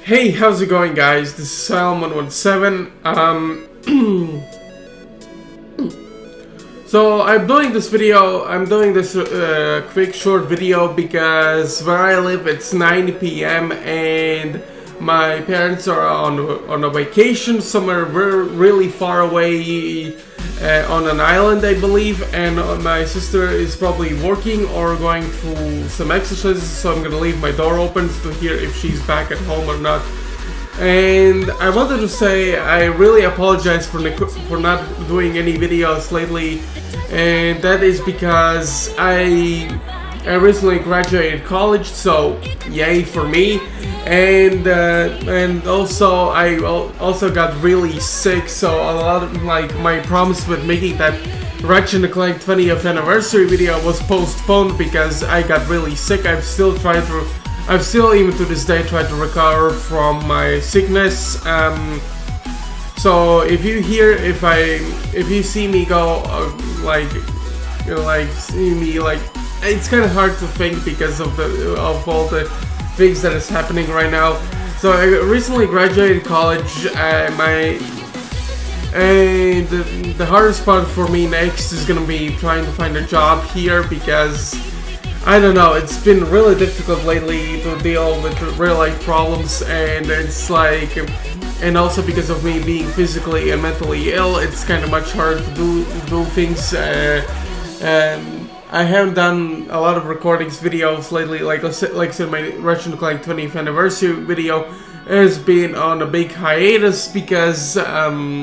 Hey, how's it going, guys? This is Salmon17. So I'm doing this video. I'm doing this quick short video because where I live it's 9 p.m. and my parents are on a vacation somewhere really far away on an island, I believe, and my sister is probably working or going through some exercises, so I'm gonna leave my door open to hear if she's back at home or not. And I wanted to say I really apologize for not doing any videos lately, and that is because I recently graduated college, so yay for me. And also I also got really sick, so a lot of my promise with making that Ratchet and Clank 20th anniversary video was postponed because I got really sick. I've still even to this day tried to recover from my sickness. So if you see me go see me it's kind of hard to think because of all the things that is happening right now. So I recently graduated college. The hardest part for me next is gonna be trying to find a job here because I don't know, it's been really difficult lately to deal with real life problems, and and also because of me being physically and mentally ill, it's kind of much harder to do things. I haven't done a lot of recordings videos lately, like I said, my Ratchet and Clank 20th anniversary video has been on a big hiatus because I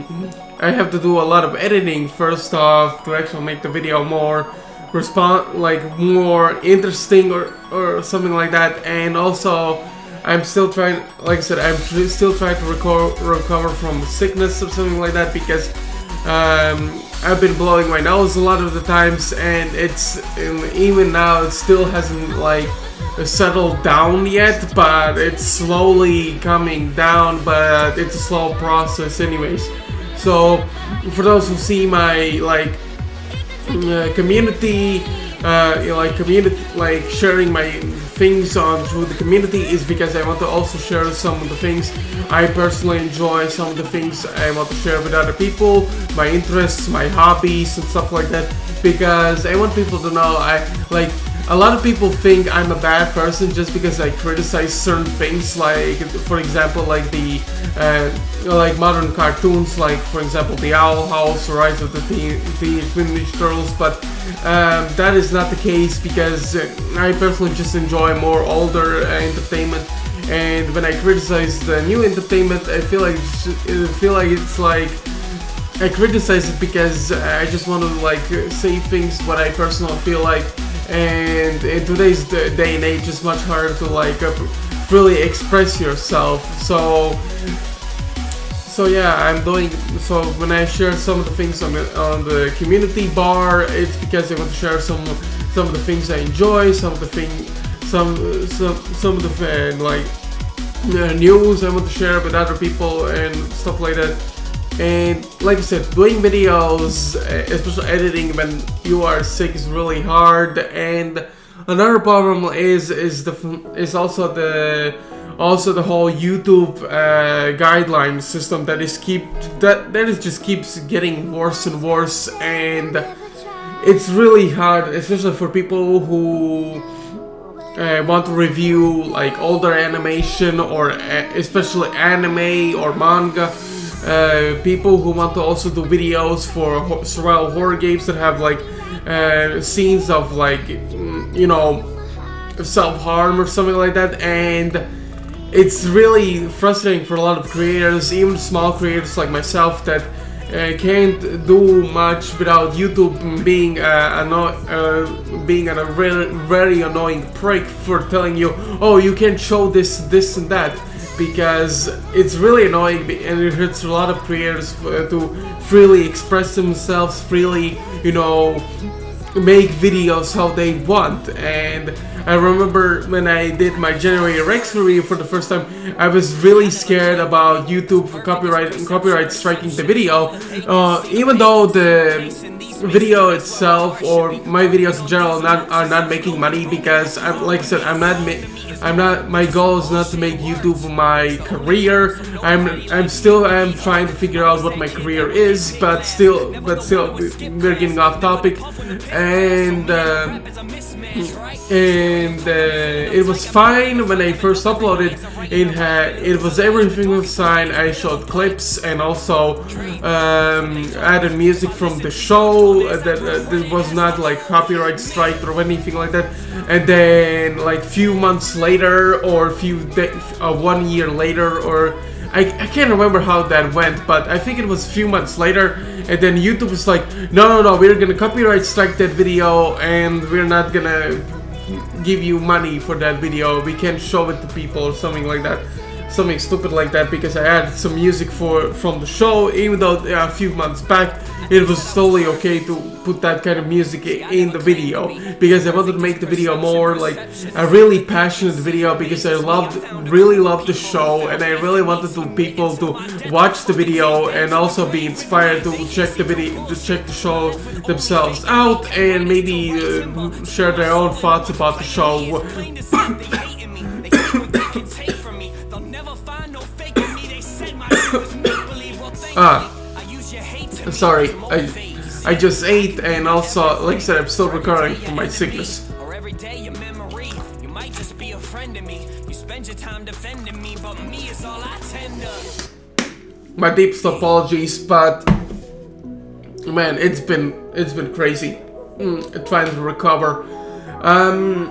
have to do a lot of editing first off to actually make the video more more interesting or something like that. And also I'm still trying, like I said, I'm still trying to recover from sickness or something like that because I've been blowing my nose a lot of the times, and even now it still hasn't settled down yet, but it's slowly coming down, but it's a slow process anyways. So for those who see my community, sharing my things through the community is because I want to also share some of the things I personally enjoy, some of the things I want to share with other people, my interests, my hobbies and stuff like that, because I want people to know a lot of people think I'm a bad person just because I criticize certain things, for example, the modern cartoons, for example, the Owl House or Rise of the Teenage Mutant Ninja Turtles, but that is not the case because I personally just enjoy more older entertainment, and when I criticize the new entertainment, I feel like I criticize it because I just want to say things what I personally feel like. And in today's day and age, it's much harder to really express yourself. So yeah, so when I share some of the things on the community bar, it's because I want to share some of the things I enjoy, some of the news I want to share with other people and stuff like that. And like I said, doing videos, especially editing when you are sick, is really hard. And another problem is also the whole YouTube guideline system that just keeps getting worse and worse, and it's really hard, especially for people who want to review older animation or especially anime or manga. People who want to also do videos for survival horror games that have scenes of self-harm or something like that. And it's really frustrating for a lot of creators, even small creators like myself, that can't do much without YouTube being a very annoying prick for telling you, oh, you can't show this and that, because it's really annoying and it hurts a lot of creators to freely express themselves, freely, make videos how they want. And I remember when I did my January Rex review for the first time, I was really scared about YouTube copyright striking the video, even though the video itself or my videos in general are not making money, because like I said, I'm My goal is not to make YouTube my career. I'm trying to figure out what my career is, but still, we're getting off topic, and it was fine when I first uploaded. It was everything was fine. I showed clips and also added music from the show that was not like copyright strike or anything like that. And then like few months later, or 1 year later, or I can't remember how that went, but I think it was a few months later, and then YouTube was like, no, we're gonna copyright strike that video, and we're not gonna give you money for that video. We can't show it to people or something like that, something stupid like that, because I added some music from the show, even though a few months back it was totally okay to put that kind of music in the video, because I wanted to make the video more like a really passionate video, because I really loved the show, and I really wanted people to watch the video and also be inspired to check the show themselves out, and maybe share their own thoughts about the show. Sorry, I just ate, and also, like I said, I'm still recovering from my sickness. My deepest apologies, but man, it's been crazy. Trying to recover. And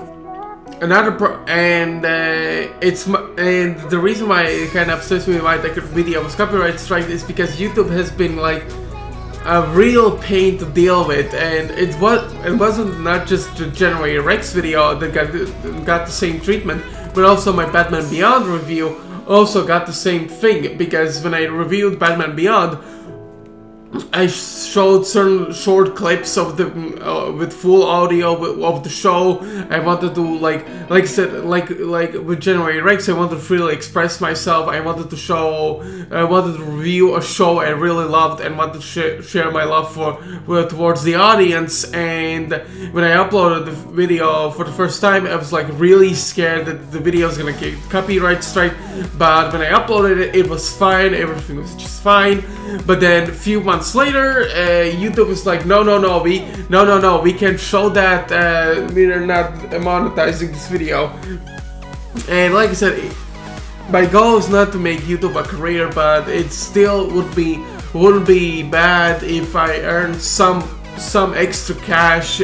the reason why it kind of upsets me why the video was copyright strike is because YouTube has been like a real pain to deal with, and it wasn't not just the January Rex video that got the same treatment, but also my Batman Beyond review also got the same thing, because when I reviewed Batman Beyond, I showed certain short clips of the with full audio of the show. I wanted to like I said, like with January Rex, I wanted to freely express myself. I wanted to review a show I really loved and wanted to share my love towards the audience. And when I uploaded the video for the first time, I was like really scared that the video is gonna get copyright strike. But when I uploaded it, it was fine. Everything was just fine. But then a few months later, YouTube was like, no, we can't show that. We're not monetizing this video. And like I said, my goal is not to make YouTube a career, but it still wouldn't be bad if I earned some extra cash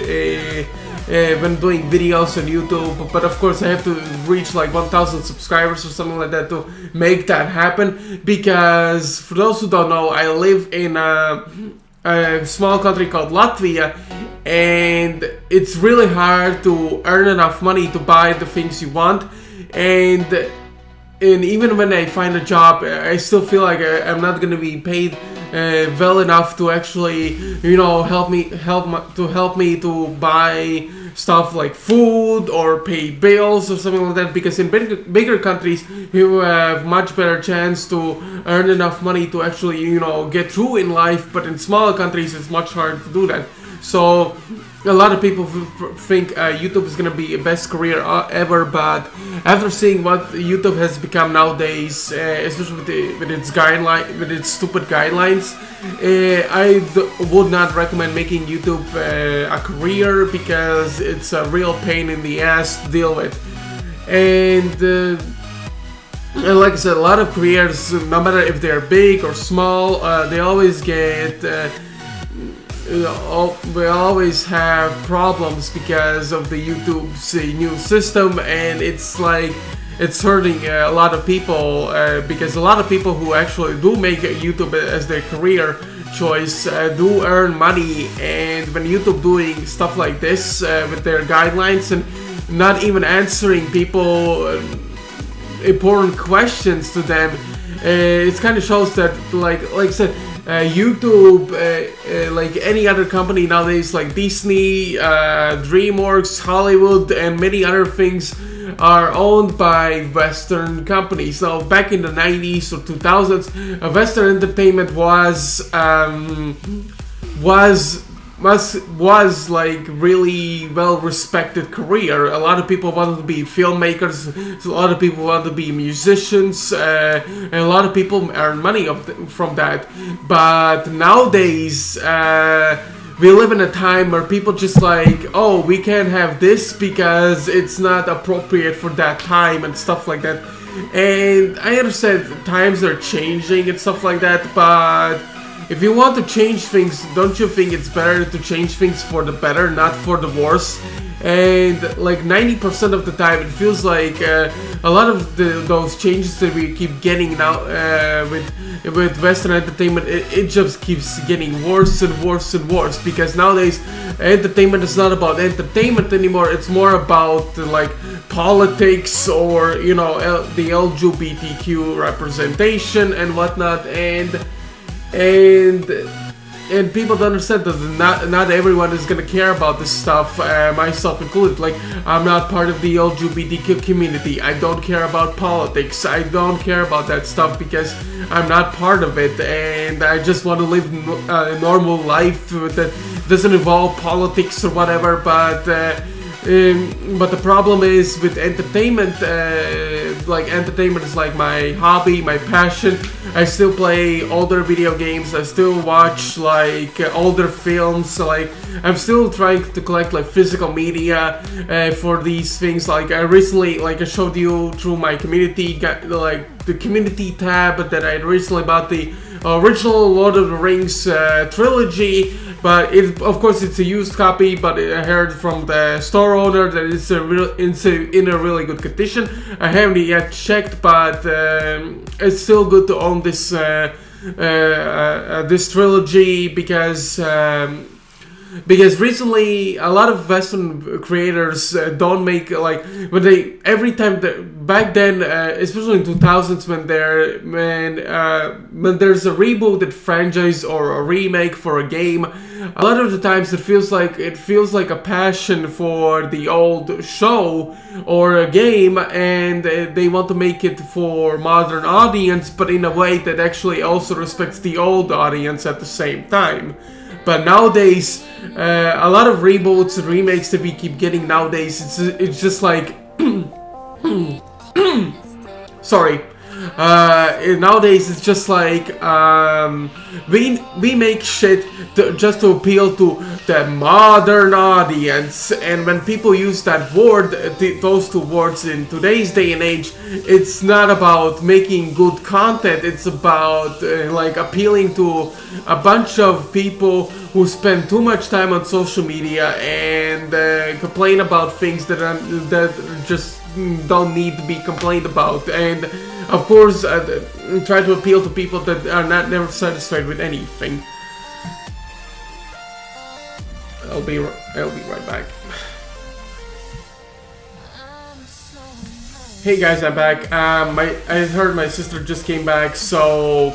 when doing videos on YouTube. But of course I have to reach like 1,000 subscribers or something like that to make that happen, because for those who don't know, I live in a small country called Latvia, and it's really hard to earn enough money to buy the things you want. And even when I find a job, I still feel like I'm not gonna be paid well enough to actually, help me to buy stuff like food or pay bills or something like that. Because in bigger countries, you have much better chance to earn enough money to actually, get through in life. But in smaller countries, it's much harder to do that. So a lot of people think YouTube is gonna be the best career ever, but after seeing what YouTube has become nowadays, especially with its stupid guidelines, I would not recommend making YouTube a career, because it's a real pain in the ass to deal with. And like I said, a lot of careers, no matter if they're big or small, they always get we always have problems because of the YouTube's new system, and it's like it's hurting a lot of people, because a lot of people who actually do make YouTube as their career choice do earn money. And when YouTube doing stuff like this with their guidelines and not even answering people important questions to them, it kind of shows that like I said, YouTube, like any other company nowadays, like Disney, DreamWorks, Hollywood, and many other things, are owned by Western companies. So back in the 90s or 2000s, Western entertainment was was like really well respected career. A lot of people wanted to be filmmakers, a lot of people wanted to be musicians, and a lot of people earn money from that. But nowadays, we live in a time where people just like, oh, we can't have this because it's not appropriate for that time and stuff like that. And I understand times are changing and stuff like that, but if you want to change things, don't you think it's better to change things for the better, not for the worse? And like 90% of the time, it feels like a lot of those changes that we keep getting now with Western entertainment, it just keeps getting worse and worse and worse. Because nowadays, entertainment is not about entertainment anymore. It's more about like politics or the LGBTQ representation and whatnot, and people don't understand that not everyone is gonna care about this stuff, myself included. Like, I'm not part of the LGBTQ community. I don't care about politics. I don't care about that stuff because I'm not part of it, and I just want to live a normal life that doesn't involve politics or whatever. But the problem is with entertainment, like entertainment is like my hobby, my passion. I still play older video games, I still watch like older films, so, like I'm still trying to collect like physical media for these things. Like I recently, like I showed you through my community, got like the community tab that I recently bought the original Lord of the Rings trilogy, but of course it's a used copy, but I heard from the store owner that it's in a really good condition. I haven't yet checked, but it's still good to own this this trilogy because recently a lot of Western creators don't make like when they every time back then, especially in 2000s when there's a rebooted franchise or a remake for a game, a lot of the times it feels like a passion for the old show or a game, and they want to make it for modern audience, but in a way that actually also respects the old audience at the same time. But nowadays, a lot of reboots and remakes that we keep getting nowadays, it's just like sorry. Nowadays it's just like we make shit just to appeal to the modern audience, and when people use that word, those two words in today's day and age, it's not about making good content. It's about like appealing to a bunch of people who spend too much time on social media and complain about things that just don't need to be complained about, and of course try to appeal to people that are never satisfied with anything. I'll be right back. Hey guys, I'm back. I heard my sister just came back, so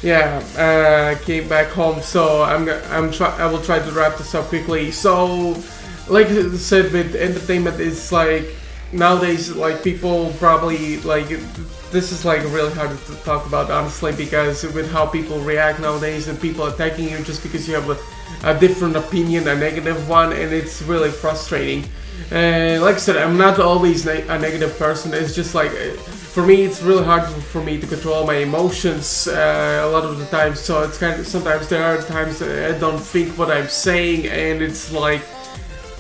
yeah, came back home. So I will try to wrap this up quickly. So, like I said, with entertainment, it's like nowadays, like people probably like this is like really hard to talk about, honestly, because with how people react nowadays and people attacking you just because you have a different opinion, a negative one, and it's really frustrating. Like I said, I'm not always a negative person. It's just like for me, it's really hard for me to control my emotions a lot of the time. So it's kind of sometimes there are times that I don't think what I'm saying, and it's like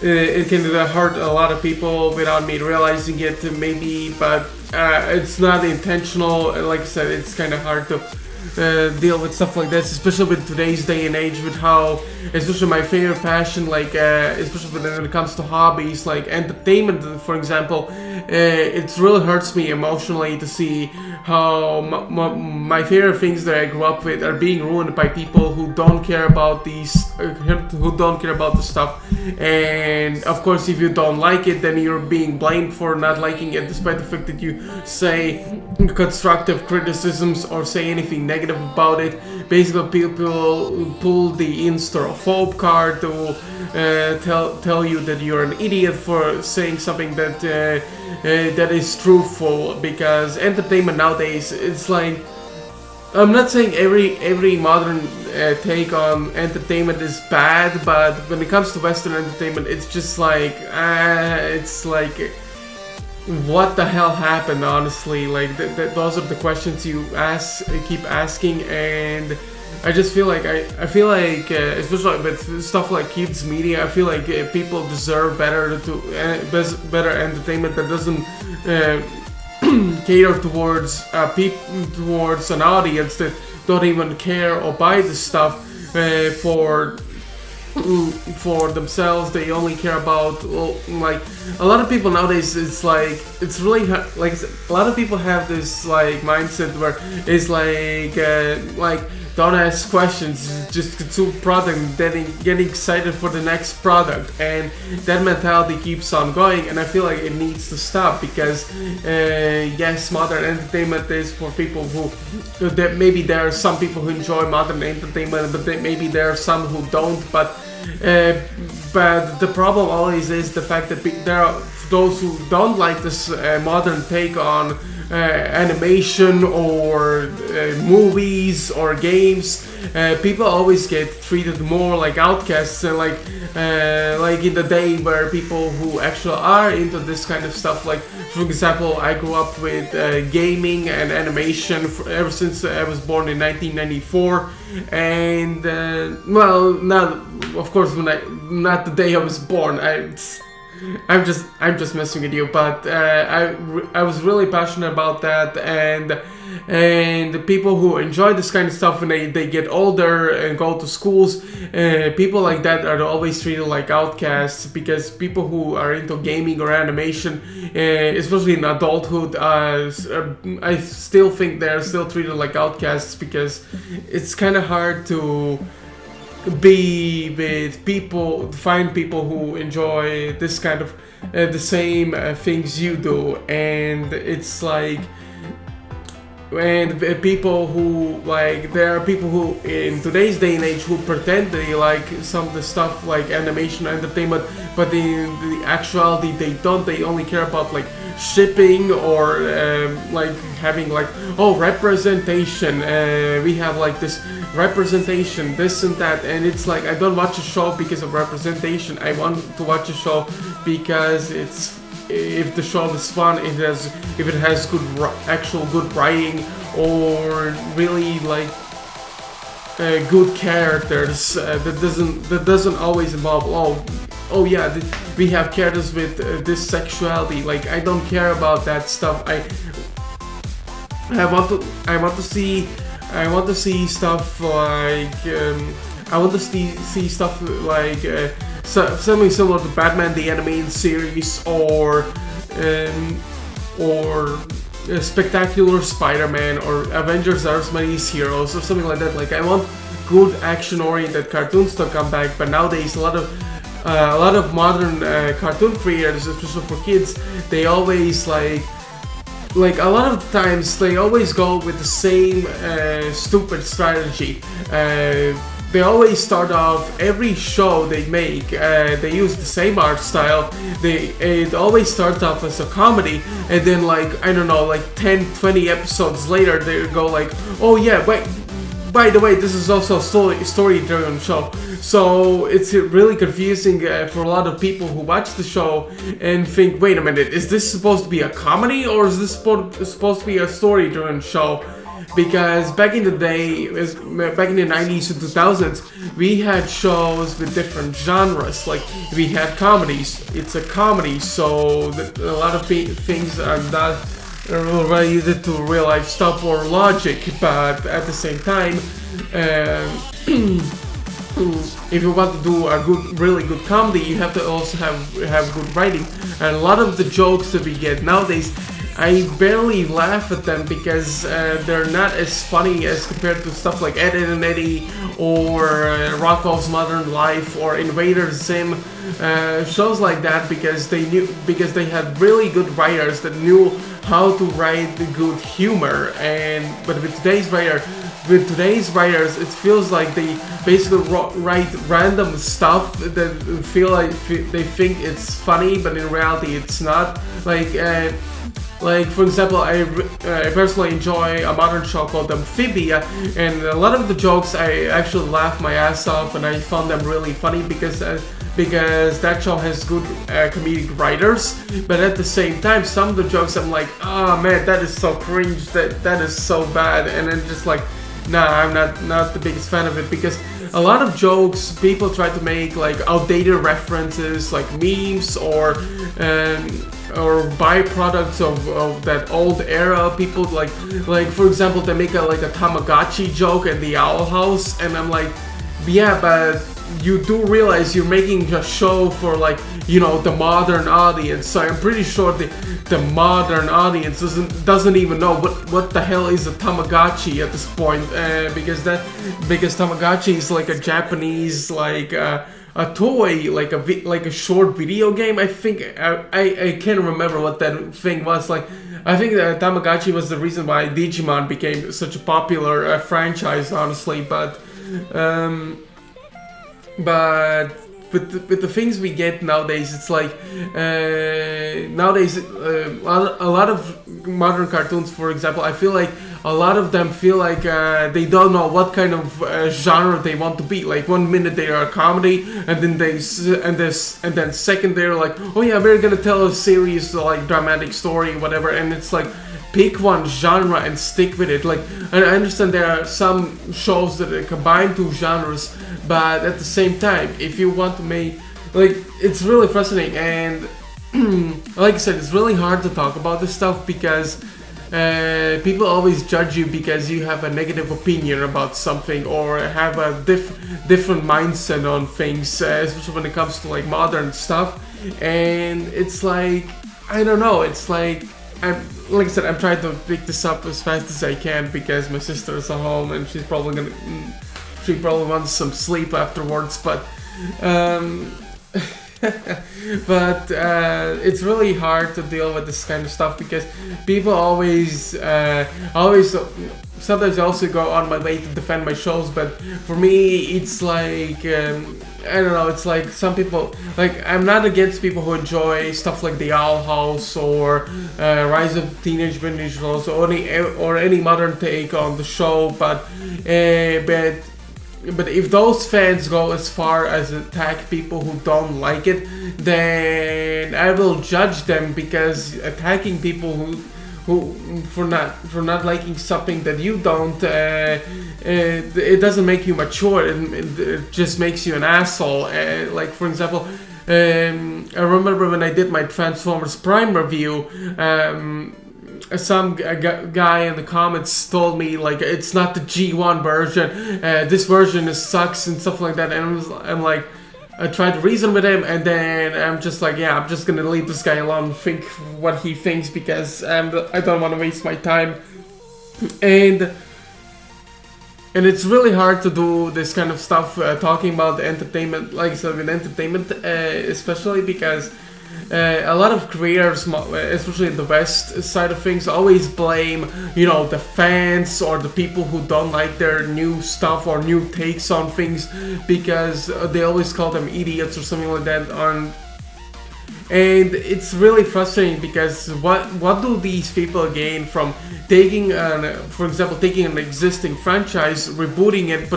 it can hurt a lot of people without me realizing it, maybe, but it's not intentional. Like I said, it's kind of hard to deal with stuff like this, especially with today's day and age, with how, especially my favorite passion, like especially when it comes to hobbies like entertainment, for example, it really hurts me emotionally to see how my favorite things that I grew up with are being ruined by people who don't care about who don't care about the stuff. And of course, if you don't like it, then you're being blamed for not liking it, despite the fact that you say constructive criticisms or say anything negative about it. Basically, people pull the insta-phobe card to tell you that you're an idiot for saying something that that is truthful, because entertainment nowadays, it's like I'm not saying every modern take on entertainment is bad, but when it comes to Western entertainment, it's just like it's like what the hell happened, honestly. Like those are the questions you keep asking, and I just feel like I feel like especially with stuff like kids media, I feel like people deserve better entertainment that doesn't cater towards towards an audience that don't even care or buy the stuff for themselves. They only care about, well, like a lot of people nowadays. It's like it's really like a lot of people have this like mindset where it's like don't ask questions, just consume product and then getting excited for the next product, and that mentality keeps on going, and I feel like it needs to stop because yes, modern entertainment is for people who that maybe there are some people who enjoy modern entertainment, but maybe there are some who don't, but the problem always is the fact that there are those who don't like this modern take on animation or movies or games. People always get treated more like outcasts, and like in the day where people who actually are into this kind of stuff, like for example, I grew up with gaming and animation ever since I was born in 1994, and well, not of course not the day I was born. I'm just messing with you, but I was really passionate about that, and the people who enjoy this kind of stuff when they get older and go to schools, people like that are always treated like outcasts, because people who are into gaming or animation, especially in adulthood, I still think they're still treated like outcasts, because it's kind of hard to be with people, find people who enjoy this kind of the same things you do, and it's like, and people who like, there are people who in today's day and age who pretend they like some of the stuff like animation entertainment, but in the actuality they don't. They only care about like shipping or like having like, oh, representation, we have like this representation, this and that, and it's like, I don't watch a show because of representation. I want to watch a show because it's, if the show is fun, if it has good actual good writing, or really like good characters, that doesn't always involve, oh yeah, we have characters with this sexuality. Like, I don't care about that stuff. I want to see stuff like I want to see stuff like something similar to Batman the Animated Series, or Spectacular Spider-Man, or Avengers Earth's Mightiest Heroes, or something like that. Like, I want good action-oriented cartoons to come back, but nowadays a lot of modern cartoon creators, especially for kids, they always like a lot of the times they always go with the same stupid strategy. They always start off every show they make. They use the same art style. It always starts off as a comedy, and then like, I don't know, like 10, 20 episodes later, they go like, oh yeah, wait, by the way, this is also a story-driven show. So it's really confusing for a lot of people who watch the show and think, wait a minute, is this supposed to be a comedy, or is this supposed to be a story-driven show? Because back in the day, back in the 90s and 2000s, we had shows with different genres. Like, we had comedies. It's a comedy, so a lot of things are not related to real life stuff or logic, but at the same time, if you want to do a really good comedy, you have to also have good writing. And a lot of the jokes that we get nowadays, I barely laugh at them because they're not as funny as compared to stuff like Ed, Edd n Eddy, or Rocko's Modern Life, or Invader Zim, shows like that, because they had really good writers that knew how to write the good humor. But with today's writers, it feels like they basically write random stuff that feel like they think it's funny, but in reality it's not. Like, Like for example, I personally enjoy a modern show called Amphibia, and a lot of the jokes I actually laughed my ass off, and I found them really funny because that show has good comedic writers. But at the same time, some of the jokes I'm like, oh man, that is so cringe, that is so bad, and then just like, nah, I'm not the biggest fan of it, because a lot of jokes people try to make like outdated references, like memes or byproducts of that old era. People like for example, they make like a Tamagotchi joke in the Owl House, and I'm like, yeah, but you do realize you're making a show for like, you know, the modern audience. So I'm pretty sure the modern audience doesn't even know what the hell is a Tamagotchi at this point, because Tamagotchi is like a Japanese like a toy, like a short video game. I think I can't remember what that thing was. Like I think that Tamagotchi was the reason why Digimon became such a popular franchise, honestly. But with the things we get nowadays, it's like nowadays a lot of modern cartoons, for example, I feel like a lot of them feel like they don't know what kind of genre they want to be. Like 1 minute they are a comedy, and then second they're like, oh yeah, we're gonna tell a serious like dramatic story, whatever. And it's like, pick one genre and stick with it. Like, I understand there are some shows that combine two genres, but at the same time, if you want to make, like, it's really fascinating. And like I said, it's really hard to talk about this stuff because people always judge you because you have a negative opinion about something or have a different mindset on things, especially when it comes to like modern stuff. And it's like, I don't know, it's like, like I said, I'm trying to pick this up as fast as I can because my sister is at home and she probably wants some sleep afterwards. But it's really hard to deal with this kind of stuff because people always sometimes I also go on my way to defend my shows, but for me it's like I don't know, it's like some people, like, I'm not against people who enjoy stuff like The Owl House or Rise of Teenage Mutant Ninja Turtles or any modern take on the show, but if those fans go as far as attack people who don't like it, then I will judge them, because attacking people who for not liking something that you don't, it doesn't make you mature. It just makes you an asshole. Like for example, I remember when I did my Transformers Prime review, some guy in the comments told me like it's not the G1 version, this version sucks and stuff like that, and I'm like, I tried to reason with him, and then I'm just like, yeah, I'm just gonna leave this guy alone and think what he thinks, because I don't want to waste my time. And it's really hard to do this kind of stuff, talking about entertainment, like I said, with entertainment, especially because a lot of creators, especially in the West side of things, always blame, you know, the fans or the people who don't like their new stuff or new takes on things, because they always call them idiots or something like that. And it's really frustrating because what do these people gain from taking, for example, taking an existing franchise, rebooting it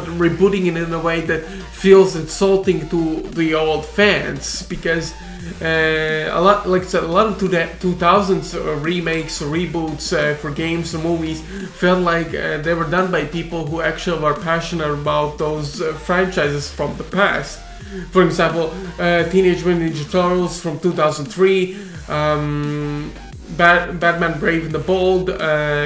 in a way that feels insulting to the old fans? Because a lot of 2000s remakes or reboots for games or movies felt like they were done by people who actually were passionate about those franchises from the past. For example, Teenage Mutant Ninja Turtles from 2003, Batman Brave and the Bold,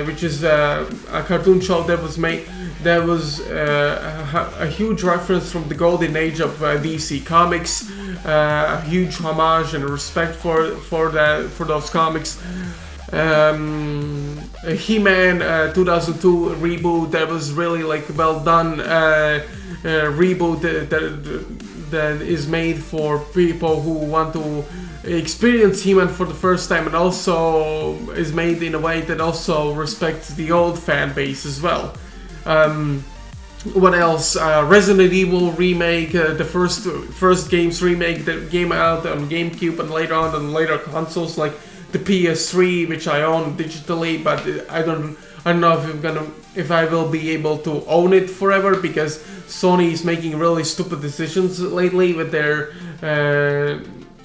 which is a cartoon show that was made. That was a huge reference from the golden age of DC Comics, a huge homage and respect for those comics. He-Man 2002 reboot that was really like well done, reboot that is made for people who want to experience He-Man for the first time, and also is made in a way that also respects the old fan base as well. What else? Resident Evil remake, the first games remake that came out on GameCube and later on later consoles. Like the PS3, which I own digitally, but I don't know if I will be able to own it forever, because Sony is making really stupid decisions lately with their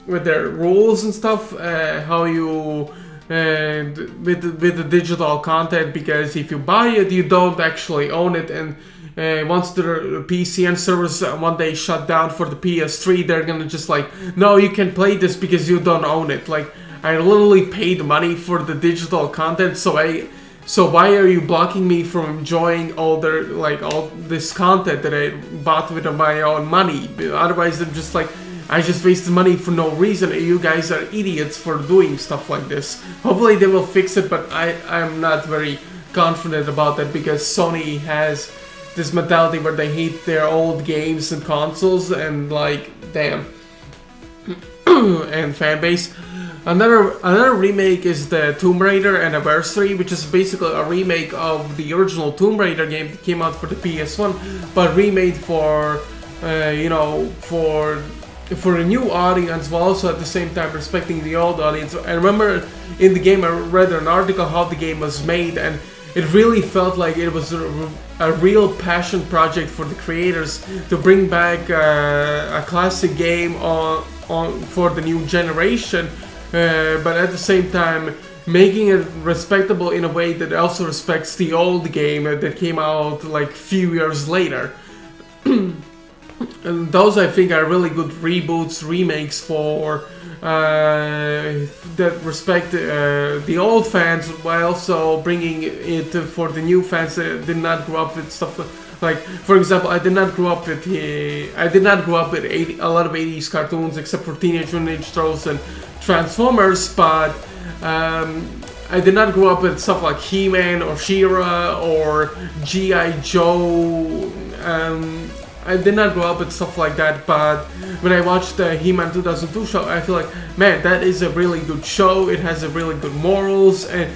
rules and stuff. How you with the digital content, because if you buy it, you don't actually own it, and once the PCN servers one day shut down for the PS3, they're gonna just like, no, you can play this because you don't own it. Like, I literally paid money for the digital content, so why are you blocking me from enjoying all this content that I bought with my own money? Otherwise, I'm just like, I just wasted money for no reason. You guys are idiots for doing stuff like this. Hopefully they will fix it, but I'm not very confident about that, because Sony has this mentality where they hate their old games and consoles, and like, damn. And fan base. Another remake is the Tomb Raider Anniversary, which is basically a remake of the original Tomb Raider game that came out for the PS1, but remade for for a new audience, while also at the same time respecting the old audience. I remember in the game I read an article how the game was made, and it really felt like it was a real passion project for the creators to bring back a classic game for the new generation, but at the same time making it respectable in a way that also respects the old game that came out like few years later. And those, I think, are really good reboots, remakes for that respect the old fans, while also bringing it for the new fans that did not grow up with stuff like, for example, I did not grow up with a lot of 80s cartoons, except for Teenage Mutant Ninja Turtles and Transformers, but I did not grow up with stuff like He-Man or She-Ra or G.I. Joe. I did not grow up with stuff like that, but when I watched the He-Man 2002 show, I feel like, man, that is a really good show. It has a really good morals, and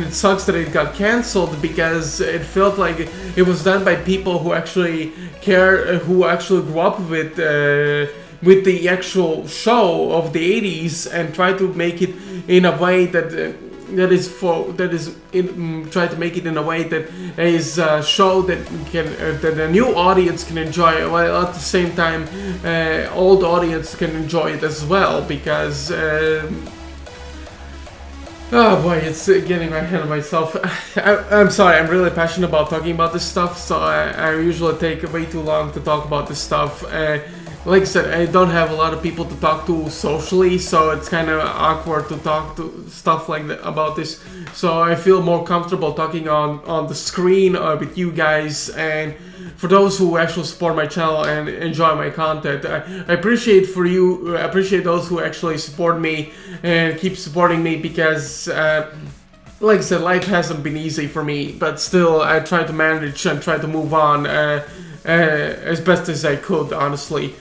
it sucks that it got cancelled, because it felt like it was done by people who actually care, who actually grew up with the actual show of the 80s, and try to make it in a way that try to make it in a way that is a show that that a new audience can enjoy, while at the same time old audience can enjoy it as well, because oh boy, it's getting ahead of myself. I'm sorry, I'm really passionate about talking about this stuff, so I usually take way too long to talk about this stuff. Like I said, I don't have a lot of people to talk to socially, so it's kind of awkward to talk to stuff like that about this. So I feel more comfortable talking on the screen with you guys, and for those who actually support my channel and enjoy my content, I appreciate those who actually support me and keep supporting me, because like I said, life hasn't been easy for me, but still I try to manage and try to move on as best as I could, honestly.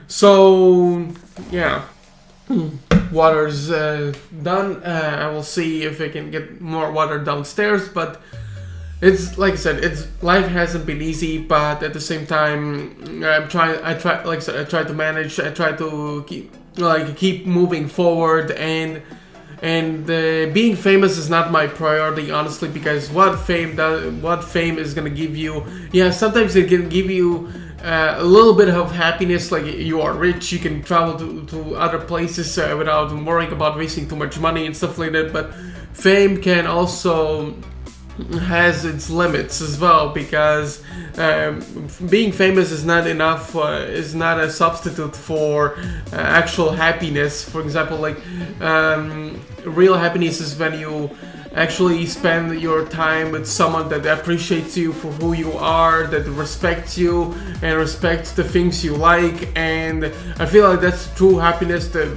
So yeah, water's done. I will see if I can get more water downstairs, but it's like I said, life hasn't been easy, but at the same time I try to manage. I try to keep moving forward, and being famous is not my priority, honestly, because what fame is gonna give you? Yeah, sometimes it can give you a little bit of happiness, like you are rich, you can travel to other places without worrying about wasting too much money and stuff like that, but fame can also has its limits as well, because being famous is not enough, is not a substitute for actual happiness. For example, like real happiness is when you actually spend your time with someone that appreciates you for who you are, that respects you and respects the things you like. And I feel like that's true happiness, that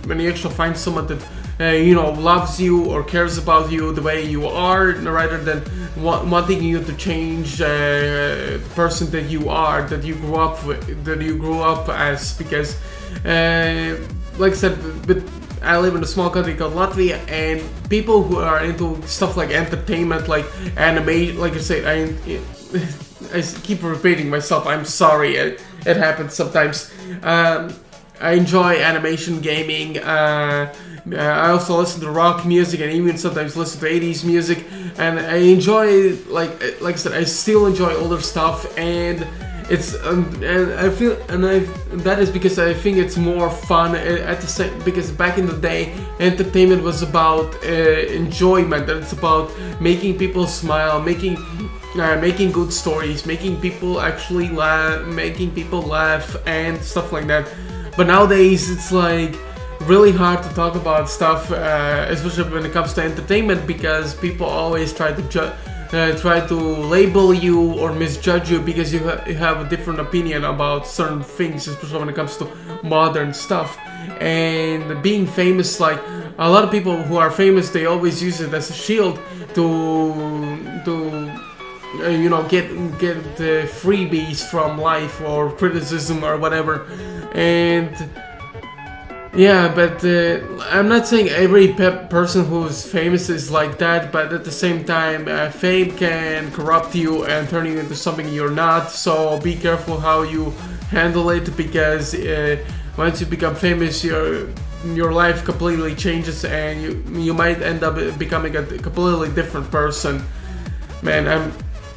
when you actually find someone that loves you or cares about you the way you are, rather than wanting you to change the person that you are, that you grew up as. Because like I said, I live in a small country called Latvia, and people who are into stuff like entertainment, like anime, like I say, I keep repeating myself, I'm sorry, it happens sometimes. I enjoy animation, gaming, I also listen to rock music and even sometimes listen to 80s music, and I enjoy like I said, I still enjoy older stuff, and it's and I feel and I that is because I think it's more fun at the same, because back in the day entertainment was about enjoyment, and it's about making people smile, making good stories, making people actually laugh and stuff like that. But nowadays it's like really hard to talk about stuff, especially when it comes to entertainment, because people always try to label you or misjudge you because you have a different opinion about certain things, especially when it comes to modern stuff. And being famous, like a lot of people who are famous, they always use it as a shield to get the freebies from life or criticism or whatever. And yeah, but I'm not saying every person who's famous is like that, but at the same time, fame can corrupt you and turn you into something you're not, so be careful how you handle it, because once you become famous, your life completely changes, and you might end up becoming a completely different person. Man,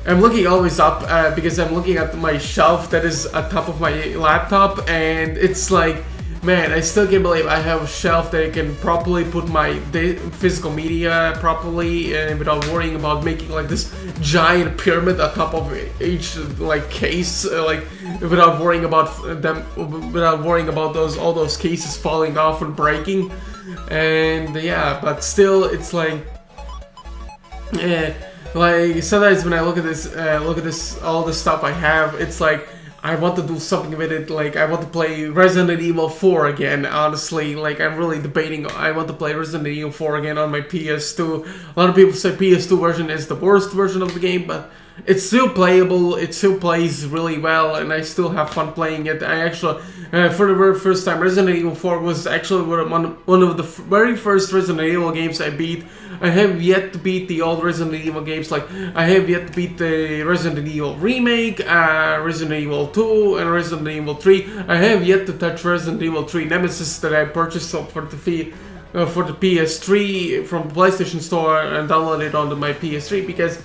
I'm looking always up because I'm looking at my shelf that is on top of my laptop, and it's like, man, I still can't believe I have a shelf that I can properly put my physical media properly without worrying about making like this giant pyramid on top of each like case, like without worrying about all those cases falling off and breaking. And yeah, but still, it's like, like sometimes when I look at this, all the stuff I have, it's like, I want to do something with it. Like, I want to play Resident Evil 4 again, honestly. Like, I'm really debating, I want to play Resident Evil 4 again on my PS2. A lot of people say PS2 version is the worst version of the game, but it's still playable, it still plays really well, and I still have fun playing it. I actually, for the very first time, Resident Evil 4 was actually one of the very first Resident Evil games I beat. I have yet to beat the old Resident Evil games, like, I have yet to beat the Resident Evil Remake, Resident Evil 2, and Resident Evil 3. I have yet to touch Resident Evil 3 Nemesis that I purchased for the PS3 from the PlayStation Store and downloaded onto my PS3, because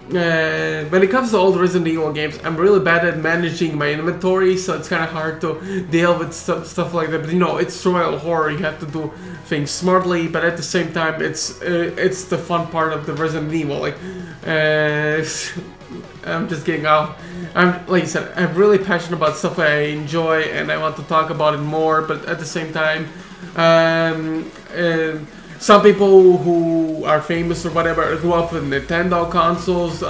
when it comes to old Resident Evil games, I'm really bad at managing my inventory, so it's kind of hard to deal with stuff like that. But you know, it's survival horror, you have to do things smartly, but at the same time, it's the fun part of the Resident Evil. Like, I'm just getting off. Like I said, I'm really passionate about stuff I enjoy, and I want to talk about it more. But at the same time, some people who are famous or whatever grew up with Nintendo consoles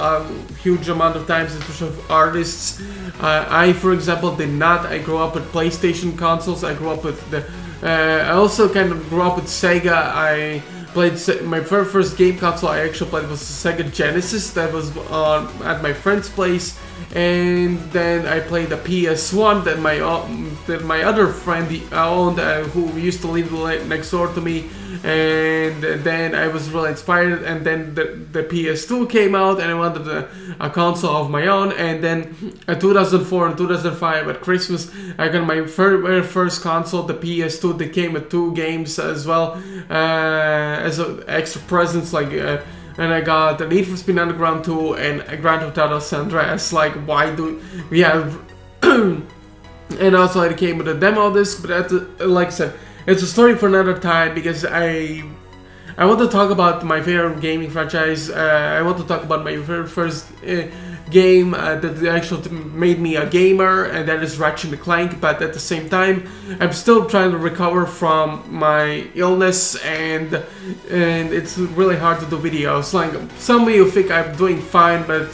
huge amount of times, especially artists. I, for example, did not. I grew up with PlayStation consoles. I grew up with I also kind of grew up with Sega. I played my very first game console I actually played was the Sega Genesis. That was at my friend's place, and then I played the PS1 that my other friend owned, who used to live next door to me. And then I was really inspired, and then the PS2 came out, and I wanted a console of my own. And then in 2004 and 2005 at Christmas, I got my very first console, the PS2. That came with 2 games as well, as extra presents, like and I got the Need for Speed Underground 2 and Grand Theft Auto San Andreas. Like, why do we have and also it came with a demo disc, but like I said, it's a story for another time, because I want to talk about my favorite gaming franchise. I want to talk about my very first game that actually made me a gamer, and that is Ratchet & Clank. But at the same time, I'm still trying to recover from my illness, and it's really hard to do videos. Like, some of you think I'm doing fine, but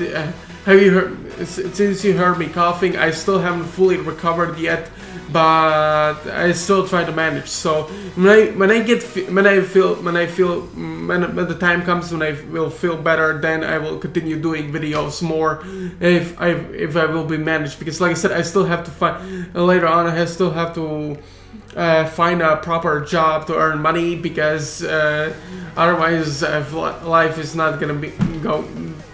have you heard? Since you heard me coughing, I still haven't fully recovered yet, but I still try to manage. So when the time comes when I will feel better, then I will continue doing videos more, if I will be managed. Because like I said, I still have to find later on. I still have to find a proper job to earn money, because otherwise life is not gonna go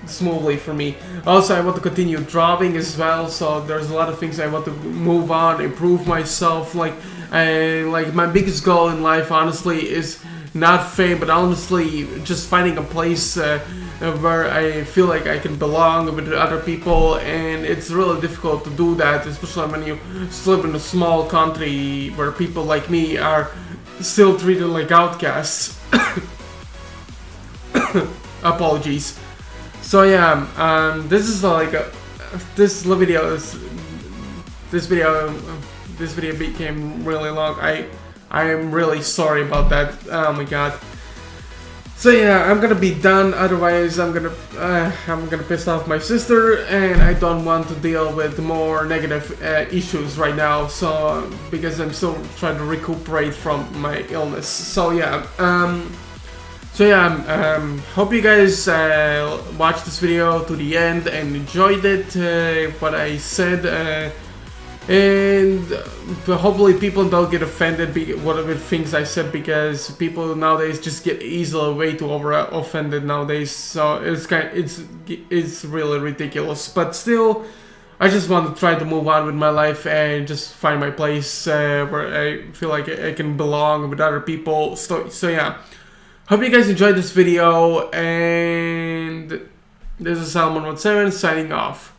smoothly for me. Also, I want to continue drawing as well, so there's a lot of things I want to move on, improve myself. Like, Like my biggest goal in life, honestly, is not fame, but honestly just finding a place where I feel like I can belong with other people, and it's really difficult to do that, especially when you live in a small country where people like me are still treated like outcasts. Apologies. So yeah, this is like this video became really long. I am really sorry about that. Oh my god. So yeah, I'm gonna be done. Otherwise, I'm gonna piss off my sister, and I don't want to deal with more negative issues right now. So because I'm still trying to recuperate from my illness. So yeah. Hope you guys watched this video to the end and enjoyed it, what I said, and hopefully people don't get offended with things I said, because people nowadays just get easily way too offended nowadays. So it's really ridiculous. But still, I just want to try to move on with my life and just find my place where I feel like I can belong with other people. So yeah. Hope you guys enjoyed this video, and this is Salmon17 signing off.